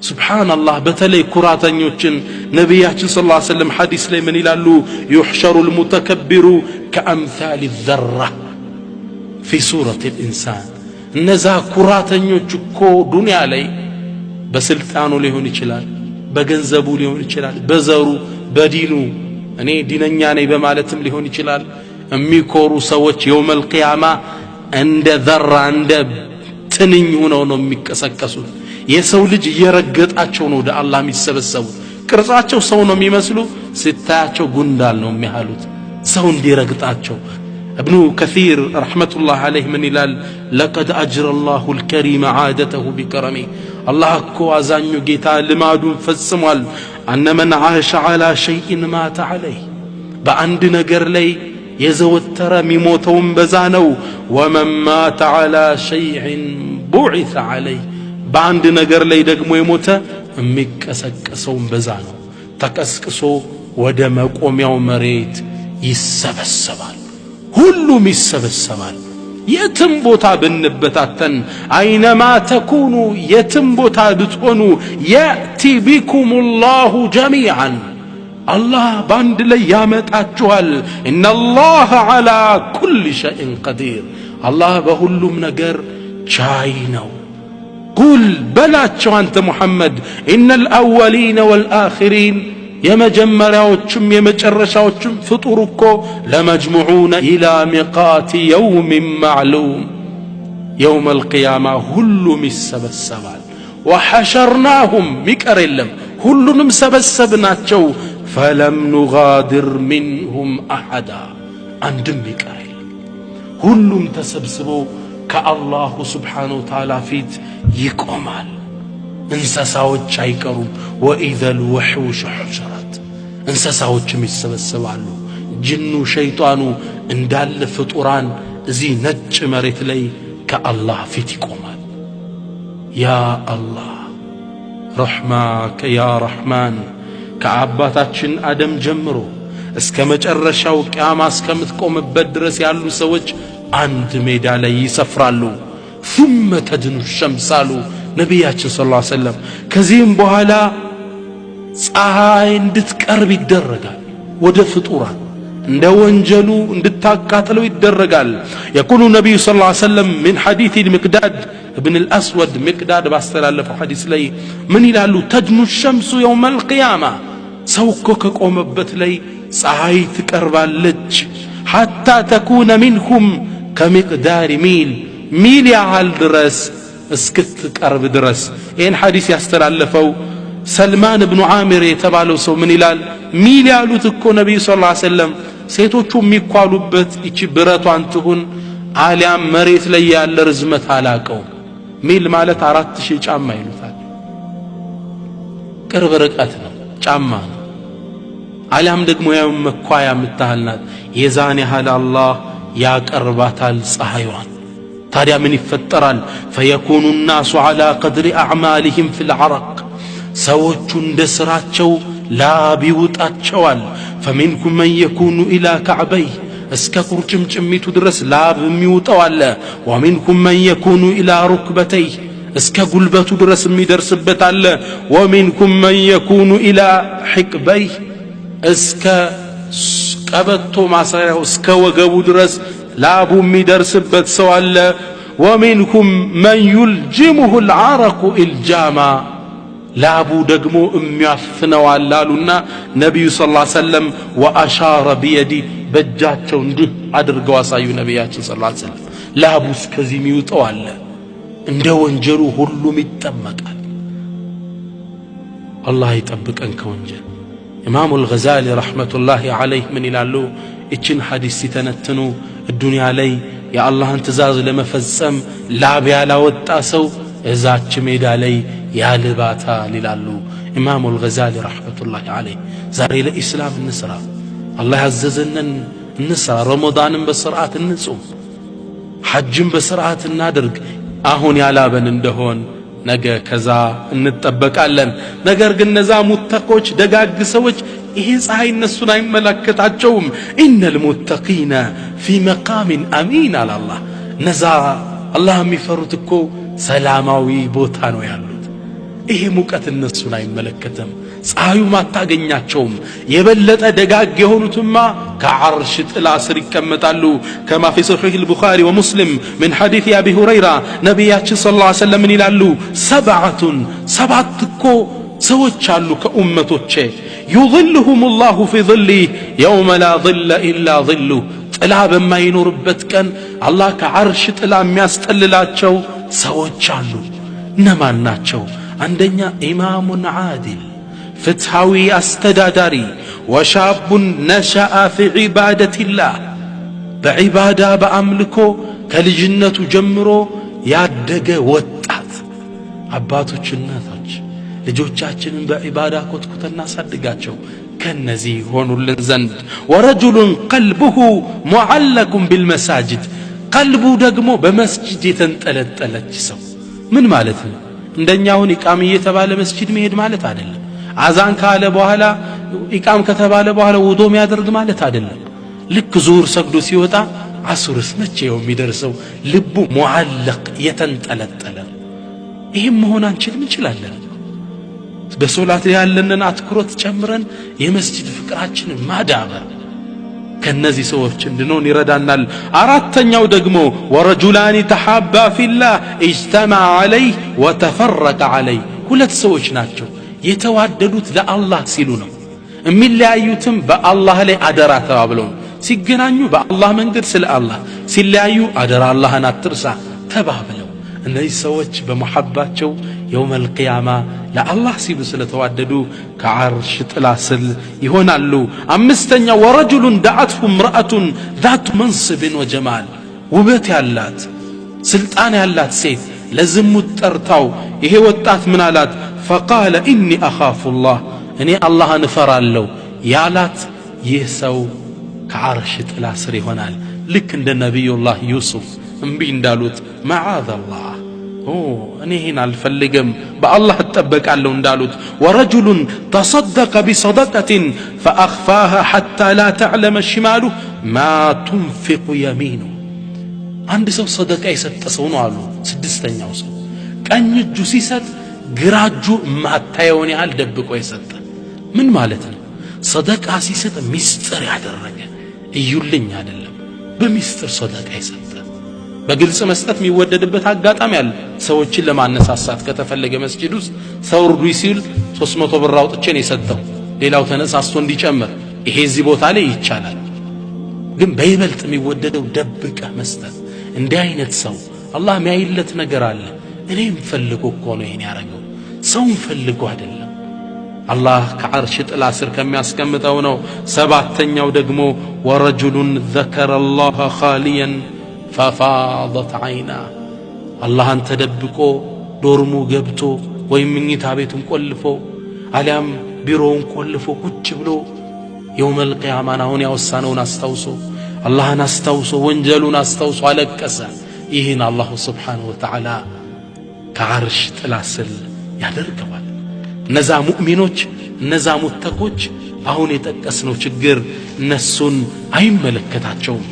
ሱብሃንአላህ በተለይ ኩራተኞችን ነብያችን ሰለላሁ ዐለይሂ ወሰለም ሐዲስ ላይ ምን ይላሉ? يحشر المتكبر كأمثال الذرة في سورة الإنسان እነዛ ኩራተኞች እኮ ዱንያ ላይ በስልጣኑ ሊሆን ይችላል፣ በገንዘቡ ሊሆን ይችላል፣ በዘሩ በዲኑ እኔ ዲነኛ ነኝ በማለትም ሊሆን ይችላል። የሚኮሩ ሰዎች የውመል ቂያማ እንደ ዘራ እንደ ትንኝ ሆነው ነው የሚቀሰቀሱት። የሰው ልጅ እየረገጣቸው ነው ወደ አላህ የሚሰበሰቡት። ቅርጻቸው ሰው ነው የሚመስሉ፣ ሲታያቸው ጉንዳል ነው የሚያሉት ሰው እንዲረግጣቸው። ابن كثير رحمة الله عليه من إلال لقد أجر الله الكريم عادته بكرمه الله أكو أزانيو جيتا لمادون فالسموال أن من عاش على شيء مات عليه بأند نقر لي يزوتر ميموتهم بزانو ومن مات على شيء بعث عليه بأند نقر لي دقمو يموتا مكسكسو بزانو تكسكسو ودمك وميو مريت يسبسبال ሁሉም ይሰበሰባል። የትም ቦታ ብንበታተን አይነማ ተኩኑ የትም ቦታ ብትሆኑ ያቲ ቢኩሙላሁ ጀሚዓን አላህ ባንድ ላይ ያመጣችኋል። ኢነላህ ዐላ ኩሊ ሸይኢን ቀዲር አላህ በሁሉም ነገር ቻይ ነው። ቁል በላቸው አንተ ሙሐመድ ኢነል አወሊነ ወልአኺሪን የመጀመሪያዎችም የመጨረሻዎችም ፍጡር እኮ ለመጅሙዑነ ኢላ ሚቃት የውሚን ማዕሉም የውመል ቂያማ ሁሉም ይሰበሰባል። ወሐሸርናሁም ሚቀር የለም ሁሉንም ሰበሰብናቸው። ፈለም ኑጋድር ሚንሁም አሐዳ አንድም ሚቀር የለም። ሁሉም ተሰብስቦ ከአላሁ ስብሓነሁ ወተዓላ ፊት ይቆማል። እንስሳዎች አይቀሩም። ወኢዘል ወሑሽ ሑሽረት እንስሳዎችም ይሰበሰባሉ። ጅኑ ሸይጣኑ እንዳለ ፍጡራን እዚህ ነጭ መሬት ላይ ከአላህ ፊት ይቆማል። ያ አላህ ረሕማከ ያ ረሕማን ከአባታችን አደም ጀምሮ እስከ መጨረሻው ቂያማ እስከምትቆምበት ድረስ ያሉ ሰዎች አንድ ሜዳ ላይ ይሰፍራሉ። ثم تدنو الشمس አሉ ነቢያችን ሰለላሁ ዐለይሂ ወሰለም። ከዚህም በኋላ ፀሐይ እንድትቀርብ ይደረጋል ወደ ፍጡራን እንደ ወንጀሉ እንድታቃጥለው ይደረጋል። የቁሉ ነቢዩ ሰለላሁ ዐለይሂ ወሰለም من حديث المقداد ابن الأسود مقداد ባስተላለፈው ሐዲስ ላይ ምን ይላሉ? تدنو الشمس يوم القيامة ሰው እኮ ከቆመበት ላይ ፀሐይ ትቀርባለች። حتى تكون منهم كمقدار ሚል ያህል ድረስ እስክትቀርብ ድረስ። ይህን ሐዲስ ያስተላለፈው ሰልማን ብኑ ዓሚር የተባለው ሰው ምን ይላል? ሚል ያሉት እኮ ነቢዩ ሰለላሁ ዐለይሂ ወሰለም ሴቶቹ የሚኳሉበት እቺ ብረቷን ትሁን አሊያም መሬት ላይ ያለ ርዝመት አላቀው። ሚል ማለት 4000 ጫማ ይሉታል። ቅርብ ርቀት ነው፣ ጫማ ነው። አሊያም ደግሞ ያው መኳያ የምታህልናት የዛን ያህል አላህ ያቀርባታል ፀሐይዋን። ታዲያ ምን ይፈጠራል? ፈየኩኑ الناس على قدر اعمالهم في العرق ሰዎቹ እንደ ስራቸው ላብ ይውጣቸዋል። فمنكم من يكون الى كعبيه እስከ ቁርጭምጭሚቱ ድረስ ላብ የሚውጣው አለ። ومنكم من يكون الى ركبتيه እስከ ጉልበቱ ድረስ የሚደርስበት አለ። ومنكم من يكون الى حقبيه እስከ ቀበቶ ማሰሪያው እስከ ወገቡ ድረስ ላቡ የሚደርስበት ሰው አለ። ومنكم من يلجمه العرق الجاما ላቡ ደግሞ የሚያፍነው አላሉና ነብዩ ሰለላሁ ዐለይሂ ወሰለም واشار بيدي በእጃቸው እንዲህ አድርገው አሳዩ ነብያችን ሰለላሁ ዐለይሂ ወሰለም። ላቡ እስከዚህ የሚውጣው አለ። እንደ ወንጀሉ ሁሉም ይጠመቃል። አላህ ይጠብቀን ከወንጀል። ኢማሙ አልገዛሊ ረሕመቱላሂ ዐለይህ ምን ይላሉ? እችን ሐዲስ ሲተነትኑ الدنيا ላይ የአላህን ትእዛዝ ለመፈጸም ላብ ያላወጣ ሰው እዛች ሜዳ ላይ ያልባታል ይላሉ ኢማሙ አልገዛሊ ረሕመቱላሂ ዐለይህ። ዛሬ ለኢስላም እንስራ፣ አላህ ያዘዘንን እንስራ። ረመዳንን በስርዓት እንጹም፣ ሐጅን በስርዓት እናድርግ። አሁን ያላበን እንደሆን ነገ ከዛ እንጠበቃለን። ነገር ግን እነዛ ሙተቆች ደጋግ ሰዎች ይሄ ፀሐይ እነሱን አይመለከታቸውም። ኢነል ሙተቂነ ፊ መቃሚን አሚን አላህ። እነዛ አላህ የሚፈሩት እኮ ሰላማዊ ቦታ ነው ያሉት። ይሄ ሙቀት እነሱን አይመለከትም። ፀሐዩም አታገኛቸውም። የበለጠ ደጋግ የሆኑትማ ከዓርሽ ጥላ ስር ይቀመጣሉ። ከማ ፊ ሶሒህ አልቡኻሪ ወሙስሊም ምን ሐዲስ አቢ ሁረይራ ነቢያችን ሰለላሁ ዐለይሂ ወሰለም ምን ይላሉ? ሰብዓቱን ሰባት እኮ ሰዎች አሉ ከኡመቶቼ ዩظልሁም ላሁ ፊ ظሊህ የውመ ላ ظለ ኢላ ظሉህ ጥላ በማይኖርበት ቀን አላህ ከዓርሽ ጥላ የሚያስጠልላቸው ሰዎች አሉ። እነማን ናቸው? አንደኛ ኢማሙን ዓዲል ፍትሃዊ አስተዳዳሪ፣ ወሻቡን ነሸአ ፊ ዒባደቲላህ በዒባዳ በአምልኮ ከልጅነቱ ጀምሮ ያደገ ወጣት። አባቶች እናቶች ልጆቻችንን በዒባዳ ኮትኩተና ሳድጋቸው ከነዚህ ሆኑልን ዘንድ። ወረጁሉን ቀልቡሁ ሙዓለቁን ቢልመሳጅድ ቀልቡ ደግሞ በመስጂድ የተንጠለጠለች ሰው። ምን ማለት ነው? እንደኛውን ኢቃም እየተባለ መስጂድ መሄድ ማለት አይደለም። አዛን ካለ በኋላ ኢቃም ከተባለ በኋላ ውዶ የሚያደርግ ማለት አይደለም። ልክ ዙሁር ሰግዶ ሲወጣ አሱርስ መቼ የሚደርሰው ልቡ ሙዓለቅ የተንጠለጠለ። ይህም መሆን አንችልም? እንችላለን። በሶላት ያለንን አትኩሮት ጨምረን የመስጂድ ፍቅራችንን ማዳበር ከነዚህ ሰዎች እንድንሆን ይረዳናል። አራተኛው ደግሞ ወረጁላኒ ተሐባ ፊላህ ኢጅተመዐ ዐለይህ ወተፈረቀ ዐለይህ ሁለት ሰዎች ናቸው የተዋደዱት ለአላህ ሲሉ ነው። የሚለያዩትም በአላህ ላይ አደራ ተባብለው ሲገናኙ በአላህ መንገድ ስለ አላህ ሲለያዩ አደራ አላህን አትርሳ ተባብለው እነዚህ ሰዎች በመሐባቸው የውመል ቂያማ ለአላህ ሲሉ ስለተዋደዱ ከዓርሽ ጥላ ስር ይሆናሉ። አምስተኛው ወረጁሉን ደዓትሁ እምረአቱን ዛቱ መንስብን ወጀማል ውበት ያላት ስልጣን ያላት ሴት ለዝሙት ጠርታው ይሄ ወጣት ምን አላት? ፈቃለ ኢኒ አኻፉላህ እኔ አላህን እፈራለሁ ያላት ይህ ሰው ከዓርሽ ጥላ ስር ይሆናል። ልክ እንደ ነቢዩላህ ዩሱፍ እምቢ እንዳሉት መዓዘላህ እኔ ይህን አልፈልግም በአላህ እጠበቃለሁ እንዳሉት። ወረጁሉን ተሰደቀ ቢሰደቀትን ፈአኽፋሃ ሐታ ላ ተዕለመ ሽማሉ ማ ቱንፊቁ የሚኑ አንድ ሰው ሰደቃ የሰጠ ሰው ነው አሉ። ስድስተኛው ሰው ቀኝ እጁ ሲሰጥ ግራ እጁ ማታየውን ያህል ደብቆ የሰጠ። ምን ማለት ነው? ሰደቃ ሲሰጥ ሚስጥር ያደረገ እዩልኝ አይደለም፣ በሚስጥር ሰደቃ የሰጠ። በግልጽ መስጠት የሚወደድበት አጋጣሚ አለ። ሰዎችን ለማነሳሳት ከተፈለገ መስጂድ ውስጥ ሰው እርዱኝ ሲል 300 ብር አውጥቼ ነው የሰጠው፣ ሌላው ተነሳስቶ እንዲጨምር፣ ይሄ እዚህ ቦታ ላይ ይቻላል። ግን በይበልጥ የሚወደደው ደብቀህ መስጠት። እንዲህ አይነት ሰው አላህ የሚያይለት ነገር አለ። እኔም ፈልጎ እኮ ነው ይሄን ያደረገው፣ ሰውም ፈልጎ አይደለም። አላህ ከዓርሽ ጥላ ስር ከሚያስቀምጠው ነው። ሰባተኛው ደግሞ ወረጁሉን ዘከረ አላህ ኻሊያን ፈፋضت عيناه አላህን ተደብቆ ዶርሙ ገብቶ ወይም መኝታ ቤቱን ቆልፎ አሊያም ቢሮውን ቆልፎ ቁጭ ብሎ የውመል ቂያማን አሁን ያወሳነውን አስታውሶ አላህን አስታውሶ ወንጀሉን አስታውሶ አለቀሰ። ይህን አላሁ ስብሓነሁ ወተዓላ ከዓርሽ ጥላ ስር ያደርገዋል። እነዛ ሙእሚኖች እነዛ ሙተቆች አሁን የጠቀስነው ችግር እነሱን አይመለከታቸውም።